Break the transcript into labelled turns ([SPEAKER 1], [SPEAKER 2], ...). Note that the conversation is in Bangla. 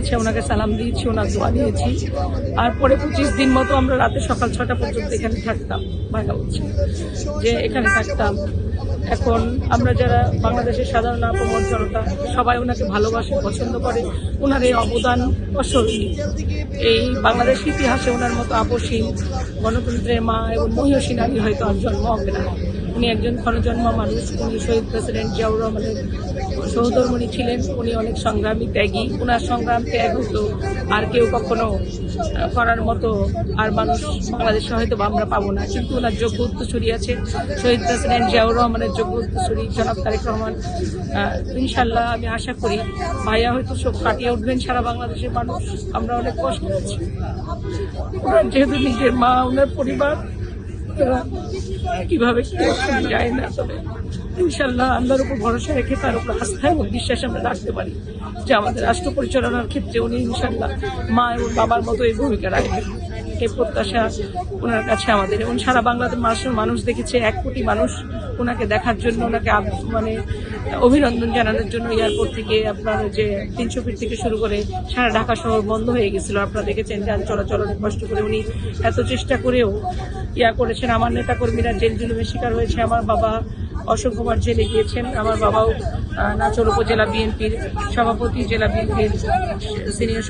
[SPEAKER 1] হয়েছে, ওনাকে সালাম দিয়েছি, ওনার দোয়া নিয়েছি। আর পরে 25 দিন মতো আমরা রাতে সকাল 6টা পর্যন্ত এখানে থাকতাম। ভাইয়া বলছে যে এখানে থাকতাম। এখন আমরা যারা বাংলাদেশের সাধারণ আপামর জনতা সবাই ওনাকে ভালোবাসে, পছন্দ করে। ওনার এই অবদান অস্মরণীয়। এই বাংলাদেশ ইতিহাসে ওনার মতো আপসীন, গণতন্ত্রের মা এবং মহিষী নারী হয়তো আর জন্ম হবে না। উনি একজন ক্ষণজন্মা মানুষ। উনি শহীদ প্রেসিডেন্ট জিয়াউর রহমানের সহধর্মিণী ছিলেন। উনি অনেক সংগ্রামী, ত্যাগী। ওনার সংগ্রাম ত্যাগ হতো আর কেউ কখনো করার মতো আর মানুষ বাংলাদেশে হয়তো আমরা পাবো না। কিন্তু ওনার যোগ্য উত্তরসূরি আছে, শহীদ প্রেসিডেন্ট জিয়াউর রহমানের যোগ্য উত্তরসূরি জনাব তারেক রহমান। ইনশাল্লাহ আমি আশা করি ভাইয়া হয়তো সব কাটিয়ে উঠবেন। সারা বাংলাদেশের মানুষ আমরা অনেক কষ্ট পাচ্ছি। ওনার যেহেতু নিজের মা, ওনার পরিবার কিভাবে যায় না, তবে ইনশাল্লাহ আল্লাহর উপর ভরসা রেখে তার উপর আস্থা এবং বিশ্বাস আমরা রাখতে পারি যে আমাদের রাষ্ট্র পরিচালনার ক্ষেত্রে উনি ইনশাল্লাহ মা এবং বাবার মতো এই ভূমিকা রাখবেন। এই প্রত্যাশা ওনার কাছে আমাদের। এবং সারা বাংলাদেশের মানুষ দেখেছে, 1 কোটি মানুষ ওনাকে দেখার জন্য, ওনাকে মানে অভিনন্দন জানানোর জন্য এয়ারপোর্ট থেকে আপনার যে 300 ফিট থেকে শুরু করে সারা ঢাকা শহর বন্ধ হয়ে গেছিল। আপনারা দেখেছেন যান চলাচল অনেক কষ্ট করে উনি এত চেষ্টা করেও করেছেন। আমার নেতাকর্মীরা জেল জুলুমের শিকার হয়েছে। আমার বাবা অসংখ্যবার জেলে গিয়েছেন। আমার বাবাও নাচর উপজেলা বিএনপির সভাপতি, জেলা বিএনপির সিনিয়র